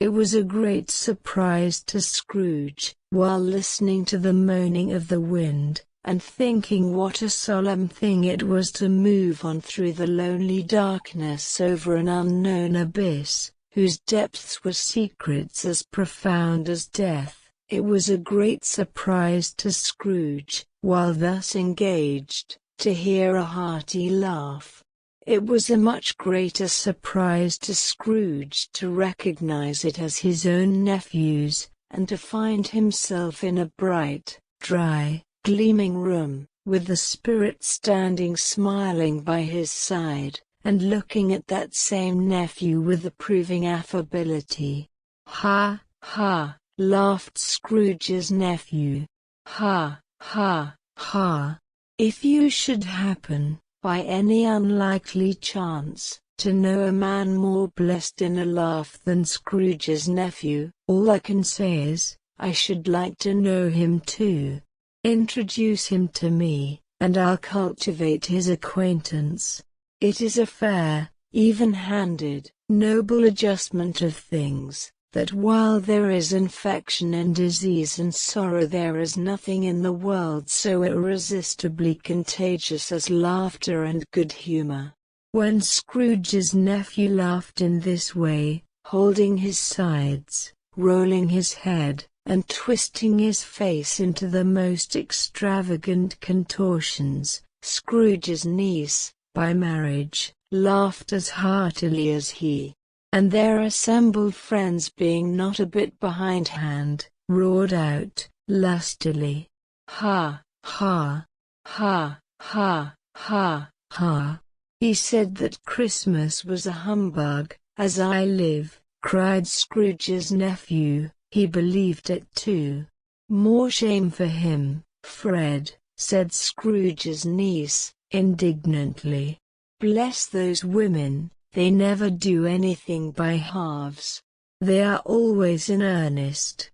It was a great surprise to Scrooge, while listening to the moaning of the wind, and thinking what a solemn thing it was to move on through the lonely darkness over an unknown abyss, whose depths were secrets as profound as death. It was a great surprise to Scrooge, while thus engaged, to hear a hearty laugh. It was a much greater surprise to Scrooge to recognize it as his own nephew's, and to find himself in a bright, dry, gleaming room, with the Spirit standing smiling by his side, and looking at that same nephew with approving affability. "Ha, ha," laughed Scrooge's nephew. "Ha, ha, ha. If you should happen, by any unlikely chance, to know a man more blessed in a laugh than Scrooge's nephew, all I can say is, I should like to know him too. Introduce him to me, and I'll cultivate his acquaintance. It is a fair, even-handed, noble adjustment of things, that while there is infection and disease and sorrow, there is nothing in the world so irresistibly contagious as laughter and good humor." When Scrooge's nephew laughed in this way, holding his sides, rolling his head, and twisting his face into the most extravagant contortions, Scrooge's niece, by marriage, laughed as heartily as he, and their assembled friends, being not a bit behindhand, roared out, lustily, "Ha, ha, ha, ha, ha, ha. He said that Christmas was a humbug, as I live," cried Scrooge's nephew. "He believed it too." "More shame for him, Fred," said Scrooge's niece, indignantly. "Bless those women, they never do anything by halves. They are always in earnest."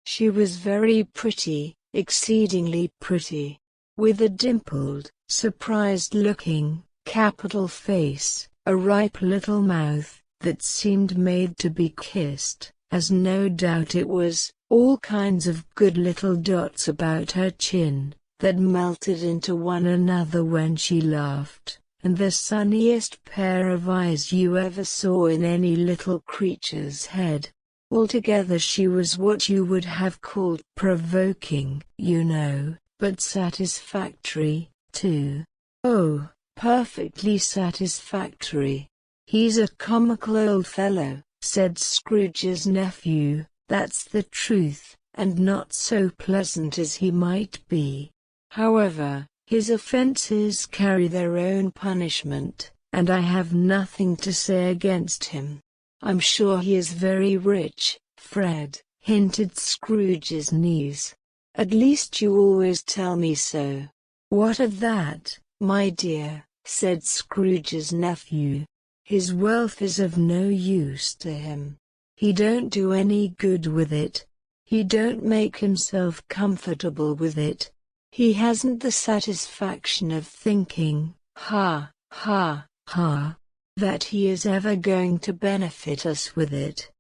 She was very pretty, exceedingly pretty, with a dimpled, surprised-looking, capital face, a ripe little mouth, that seemed made to be kissed, as no doubt it was, all kinds of good little dots about her chin, that melted into one another when she laughed, and the sunniest pair of eyes you ever saw in any little creature's head. Altogether she was what you would have called provoking, you know, but satisfactory, too. Oh, perfectly satisfactory. "He's a comical old fellow," said Scrooge's nephew, "that's the truth, and not so pleasant as he might be. However, his offenses carry their own punishment, and I have nothing to say against him." "I'm sure he is very rich, Fred," hinted Scrooge's niece. "At least you always tell me so." "What of that, my dear?" said Scrooge's nephew. "His wealth is of no use to him. He don't do any good with it. He don't make himself comfortable with it. He hasn't the satisfaction of thinking, ha, ha, ha, that he is ever going to benefit us with it."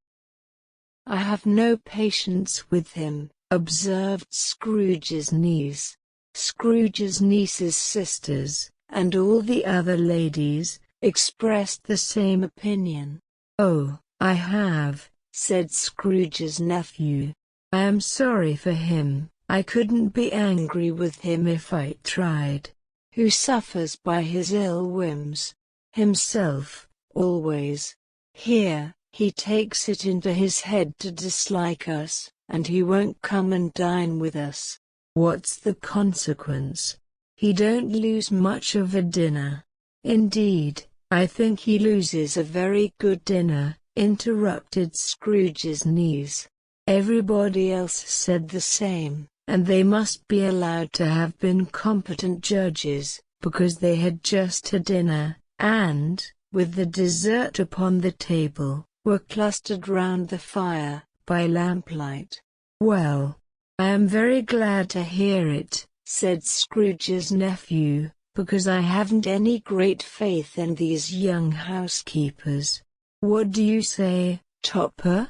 "I have no patience with him," observed Scrooge's niece. Scrooge's niece's sisters, and all the other ladies, expressed the same opinion. "Oh, I have," said Scrooge's nephew. "I am sorry for him. I couldn't be angry with him if I tried. Who suffers by his ill whims? Himself, always. Here, he takes it into his head to dislike us, and he won't come and dine with us. What's the consequence? He don't lose much of a dinner." "Indeed, I think he loses a very good dinner," interrupted Scrooge's niece. Everybody else said the same, and they must be allowed to have been competent judges, because they had just had dinner, and, with the dessert upon the table, were clustered round the fire, by lamplight. "Well, I am very glad to hear it," said Scrooge's nephew, "because I haven't any great faith in these young housekeepers. What do you say, Topper?"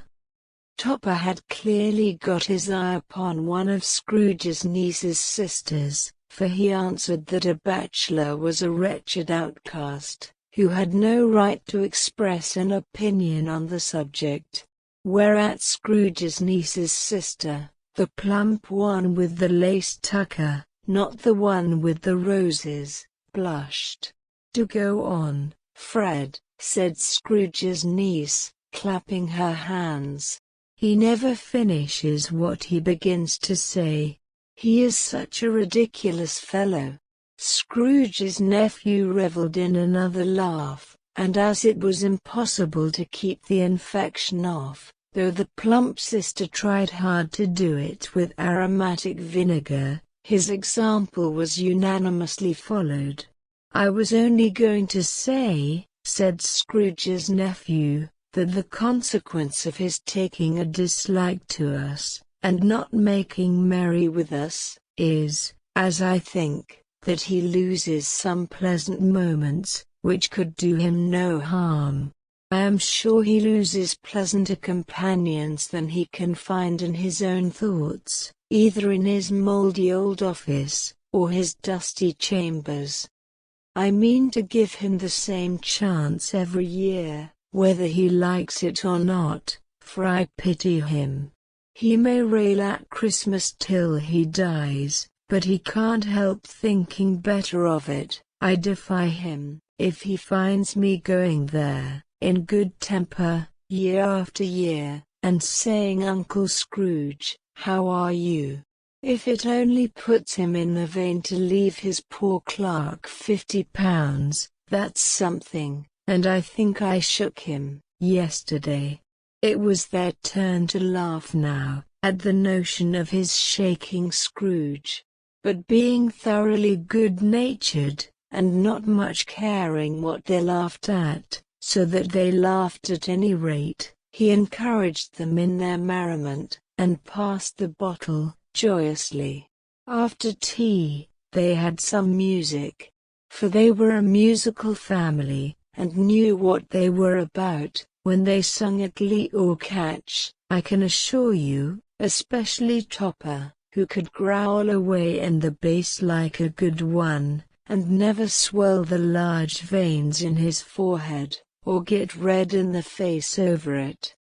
Topper had clearly got his eye upon one of Scrooge's niece's sisters, for he answered that a bachelor was a wretched outcast, who had no right to express an opinion on the subject. Whereat Scrooge's niece's sister, the plump one with the lace tucker, not the one with the roses, blushed. "Do go on, Fred," said Scrooge's niece, clapping her hands. "He never finishes what he begins to say. He is such a ridiculous fellow." Scrooge's nephew revelled in another laugh, and as it was impossible to keep the infection off, though the plump sister tried hard to do it with aromatic vinegar, his example was unanimously followed. "I was only going to say," said Scrooge's nephew, "that the consequence of his taking a dislike to us, and not making merry with us, is, as I think, that he loses some pleasant moments, which could do him no harm. I am sure he loses pleasanter companions than he can find in his own thoughts, either in his mouldy old office, or his dusty chambers. I mean to give him the same chance every year, whether he likes it or not, for I pity him. He may rail at Christmas till he dies, but he can't help thinking better of it. I defy him, if he finds me going there, in good temper, year after year, and saying, 'Uncle Scrooge, how are you?' If it only puts him in the vein to leave his poor clerk £50, that's something, and I think I shook him, yesterday." It was their turn to laugh now, at the notion of his shaking Scrooge. But being thoroughly good-natured, and not much caring what they laughed at, so that they laughed at any rate, he encouraged them in their merriment, and passed the bottle, joyously. After tea, they had some music. For they were a musical family, and knew what they were about, when they sung at glee or catch, I can assure you, especially Topper, who could growl away in the bass like a good one, and never swell the large veins in his forehead, or get red in the face over it.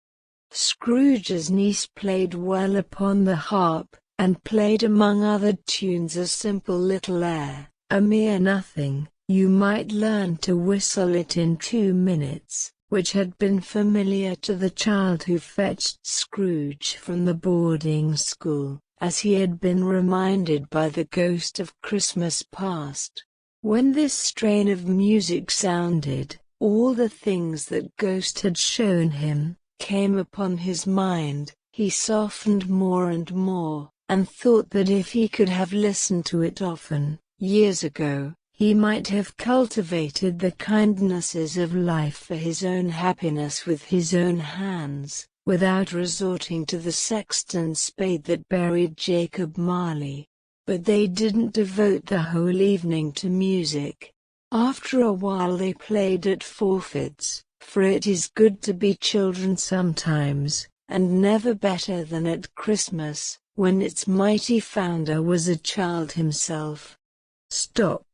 Scrooge's niece played well upon the harp, and played among other tunes a simple little air, a mere nothing, you might learn to whistle it in 2 minutes, which had been familiar to the child who fetched Scrooge from the boarding school, as he had been reminded by the ghost of Christmas past. When this strain of music sounded, all the things that ghost had shown him came upon his mind. He softened more and more, and thought that if he could have listened to it often, years ago, he might have cultivated the kindnesses of life for his own happiness with his own hands, without resorting to the sexton's spade that buried Jacob Marley. But they didn't devote the whole evening to music. After a while they played at forfeits, for it is good to be children sometimes, and never better than at Christmas, when its mighty founder was a child himself. Stop.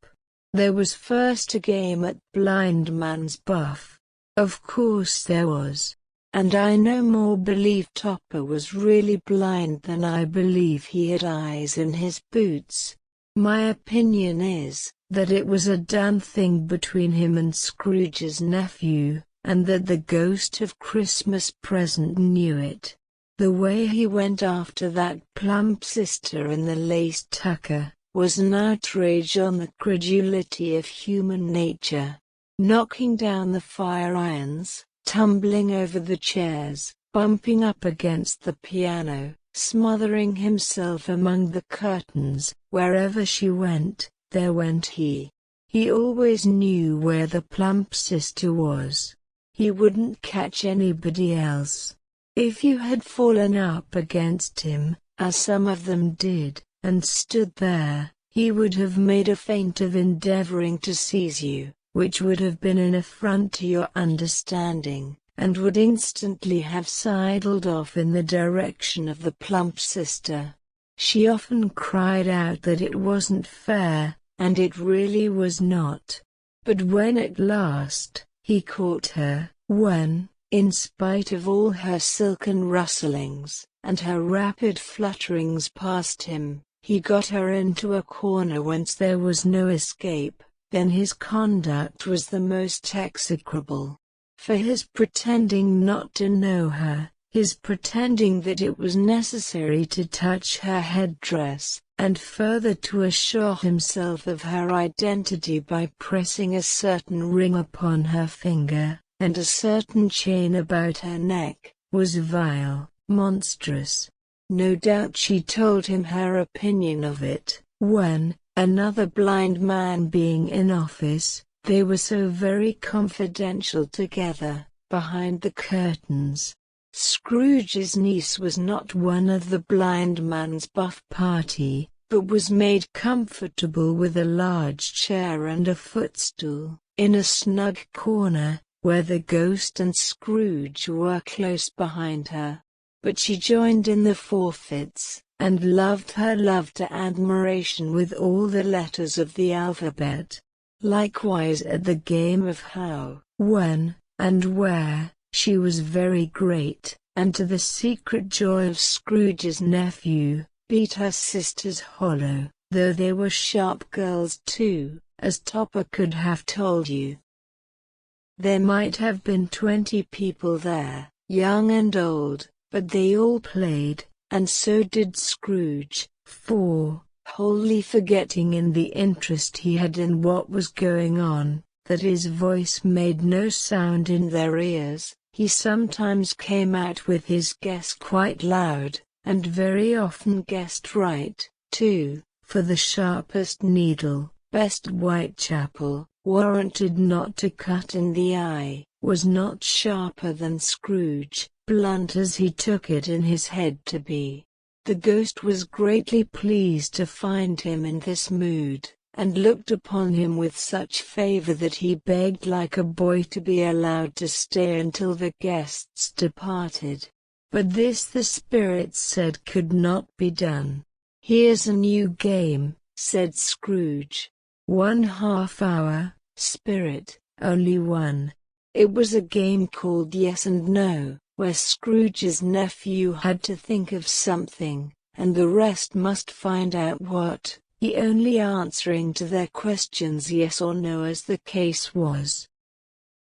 There was first a game at Blind Man's Buff. Of course there was. And I no more believe Topper was really blind than I believe he had eyes in his boots. My opinion is, that it was a done thing between him and Scrooge's nephew, and that the ghost of Christmas present knew it. The way he went after that plump sister in the lace tucker was an outrage on the credulity of human nature. Knocking down the fire irons, tumbling over the chairs, bumping up against the piano, smothering himself among the curtains, wherever she went, there went he. He always knew where the plump sister was. He wouldn't catch anybody else. If you had fallen up against him, as some of them did, and stood there, he would have made a feint of endeavoring to seize you, which would have been an affront to your understanding, and would instantly have sidled off in the direction of the plump sister. She often cried out that it wasn't fair, and it really was not. But when at last he caught her, when, in spite of all her silken rustlings, and her rapid flutterings past him, he got her into a corner whence there was no escape, then his conduct was the most execrable. For his pretending not to know her, his pretending that it was necessary to touch her headdress, and further to assure himself of her identity by pressing a certain ring upon her finger, and a certain chain about her neck, was vile, monstrous. No doubt she told him her opinion of it, when, another blind man being in office, they were so very confidential together, behind the curtains. Scrooge's niece was not one of the blind man's buff party, but was made comfortable with a large chair and a footstool, in a snug corner, where the ghost and Scrooge were close behind her. But she joined in the forfeits, and loved her love to admiration with all the letters of the alphabet. Likewise at the game of how, when, and where, she was very great, and to the secret joy of Scrooge's nephew, beat her sisters hollow, though they were sharp girls too, as Topper could have told you. There might have been 20 people there, young and old, but they all played, and so did Scrooge, for, wholly forgetting in the interest he had in what was going on, that his voice made no sound in their ears, he sometimes came out with his guess quite loud, and very often guessed right, too, for the sharpest needle, best Whitechapel, warranted not to cut in the eye, was not sharper than Scrooge, blunt as he took it in his head to be. The ghost was greatly pleased to find him in this mood, and looked upon him with such favor that he begged like a boy to be allowed to stay until the guests departed. But this the spirits said could not be done. "Here's a new game," said Scrooge. "1/2 hour, spirit, only one." It was a game called Yes and No, where Scrooge's nephew had to think of something, and the rest must find out what, he only answering to their questions yes or no as the case was.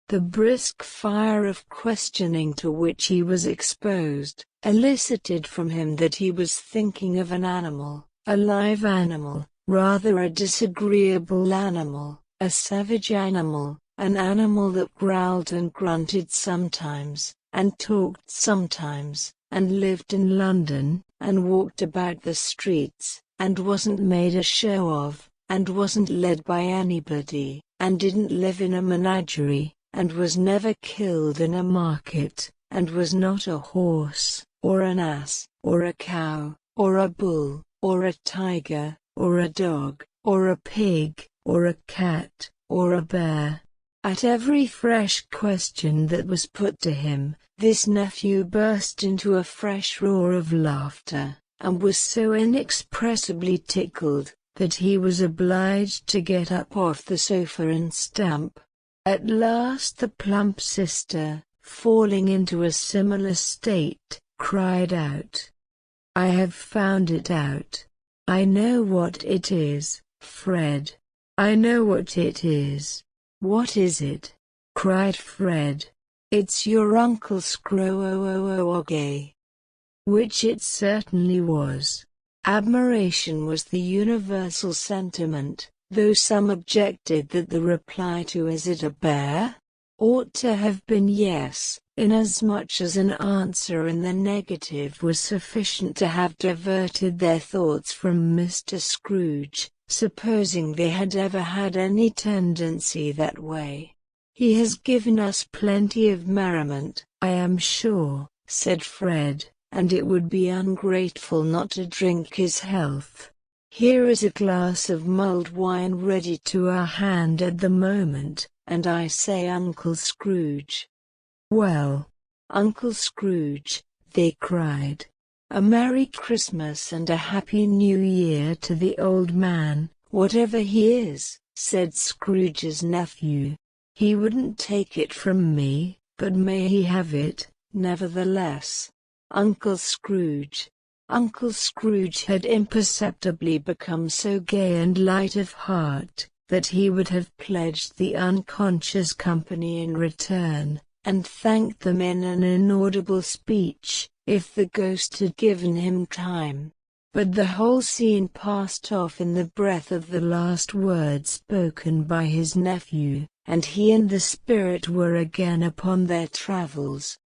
The brisk fire of questioning to which he was exposed, elicited from him that he was thinking of an animal, a live animal, rather a disagreeable animal, a savage animal, an animal that growled and grunted sometimes, and talked sometimes, and lived in London, and walked about the streets, and wasn't made a show of, and wasn't led by anybody, and didn't live in a menagerie, and was never killed in a market, and was not a horse, or an ass, or a cow, or a bull, or a tiger, or a dog, or a pig, or a cat, or a bear. At every fresh question that was put to him, this nephew burst into a fresh roar of laughter, and was so inexpressibly tickled, that he was obliged to get up off the sofa and stamp. At last the plump sister, falling into a similar state, cried out, "I have found it out. I know what it is, Fred. I know what it is." "What is it?" cried Fred. "It's your Uncle Scrooge." Which it certainly was. Admiration was the universal sentiment, though some objected that the reply to "Is it a bear?" ought to have been yes, inasmuch as an answer in the negative was sufficient to have diverted their thoughts from Mr. Scrooge, supposing they had ever had any tendency that way. "He has given us plenty of merriment, I am sure," said Fred, "and it would be ungrateful not to drink his health. Here is a glass of mulled wine ready to our hand at the moment, and I say Uncle Scrooge." "Well, Uncle Scrooge," they cried, "a Merry Christmas and a Happy New Year to the old man, whatever he is," said Scrooge's nephew. "He wouldn't take it from me, but may he have it, nevertheless." Uncle Scrooge. Uncle Scrooge had imperceptibly become so gay and light of heart, that he would have pledged the unconscious company in return, and thanked them in an inaudible speech, if the ghost had given him time. But the whole scene passed off in the breath of the last words spoken by his nephew, and he and the spirit were again upon their travels.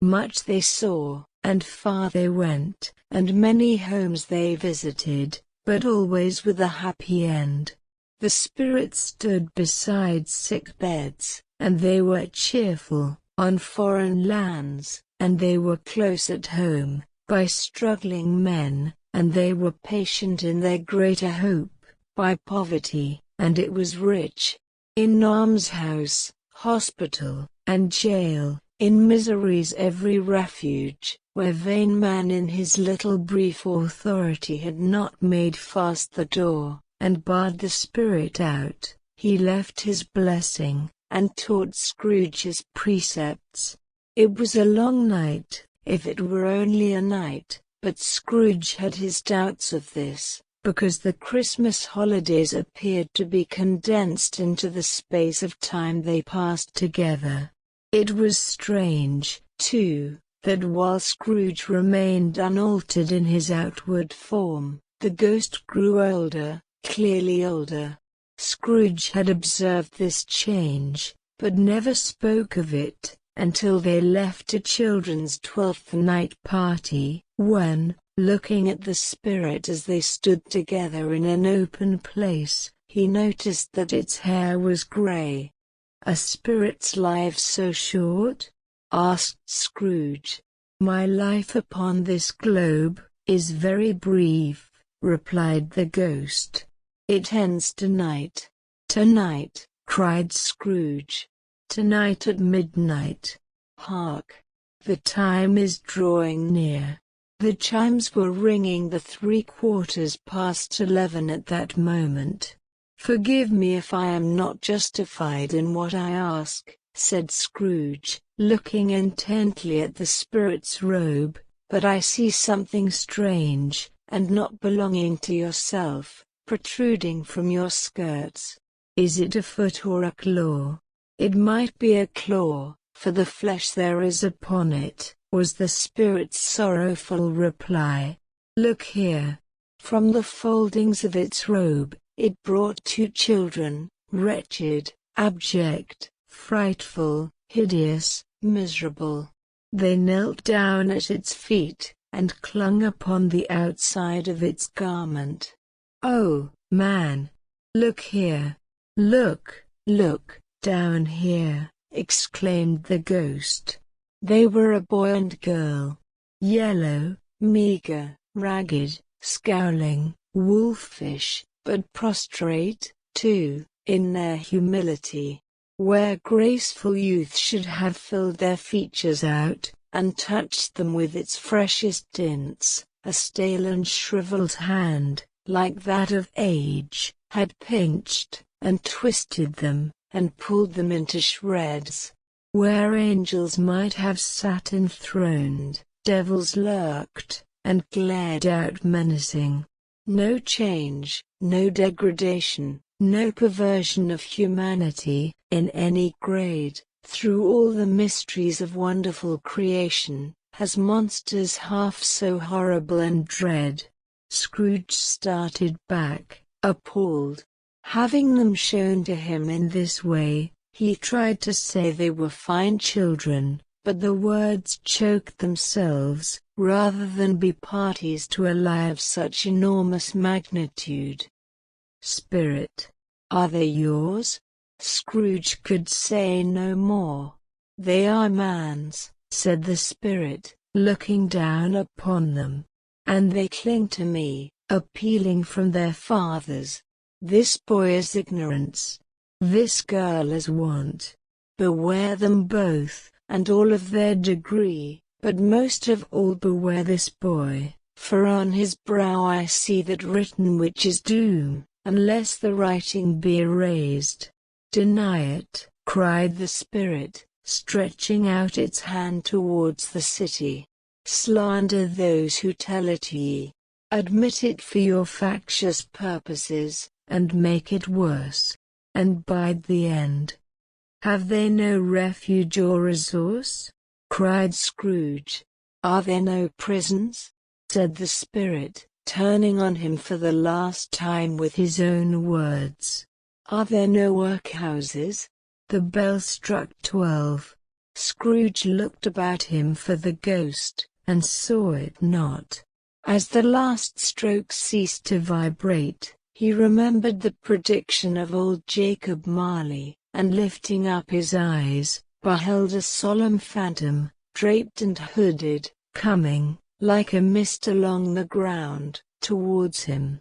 Much they saw, and far they went, and many homes they visited, but always with a happy end. The spirit stood beside sick beds, and they were cheerful, on foreign lands, and they were close at home, by struggling men, and they were patient in their greater hope, by poverty, and it was rich. In almshouse, hospital, and jail, in misery's every refuge, where vain man in his little brief authority had not made fast the door, and barred the spirit out, he left his blessing, and taught Scrooge his precepts. It was a long night, if it were only a night, but Scrooge had his doubts of this, because the Christmas holidays appeared to be condensed into the space of time they passed together. It was strange, too, that while Scrooge remained unaltered in his outward form, the ghost grew older, clearly older. Scrooge had observed this change, but never spoke of it, until they left a children's 12th night party, when, looking at the spirit as they stood together in an open place, he noticed that its hair was grey. "A spirit's life so short?" asked Scrooge. "My life upon this globe is very brief," replied the ghost. "It ends tonight." "Tonight!" cried Scrooge. "Tonight at midnight. Hark! The time is drawing near." The chimes were ringing the 11:15 at that moment. "Forgive me if I am not justified in what I ask," said Scrooge, looking intently at the spirit's robe, "but I see something strange, and not belonging to yourself, protruding from your skirts. Is it a foot or a claw?" "It might be a claw, for the flesh there is upon it," was the spirit's sorrowful reply. "Look here." From the foldings of its robe, it brought 2 children, wretched, abject, frightful, hideous, miserable. They knelt down at its feet, and clung upon the outside of its garment. "Oh, man! Look here! Look, look, down here!" exclaimed the ghost. They were a boy and girl. Yellow, meager, ragged, scowling, wolfish, but prostrate, too, in their humility. Where graceful youth should have filled their features out, and touched them with its freshest tints, a stale and shriveled hand, like that of age, had pinched, and twisted them, and pulled them into shreds. Where angels might have sat enthroned, devils lurked, and glared out menacing. No change, no degradation, no perversion of humanity, in any grade, through all the mysteries of wonderful creation, has monsters half so horrible and dread. Scrooge started back, appalled. Having them shown to him in this way, he tried to say they were fine children, but the words choked themselves, rather than be parties to a lie of such enormous magnitude. "Spirit, are they yours?" Scrooge could say no more. "They are man's," said the spirit, looking down upon them. "And they cling to me, appealing from their fathers. This boy is ignorance. This girl is want. Beware them both, and all of their degree, but most of all beware this boy, for on his brow I see that written which is doom, unless the writing be erased." "Deny it," cried the spirit, stretching out its hand towards the city. "Slander those who tell it ye. Admit it for your factious purposes, and make it worse, and bide the end. Have they no refuge or resource? Cried Scrooge. Are there no prisons? Said the spirit, turning on him for the last time with his own words. Are there no workhouses? The bell struck 12. Scrooge looked about him for the ghost, and saw it not. As the last stroke ceased to vibrate, he remembered the prediction of old Jacob Marley, and lifting up his eyes, beheld a solemn phantom, draped and hooded, coming, like a mist along the ground, towards him.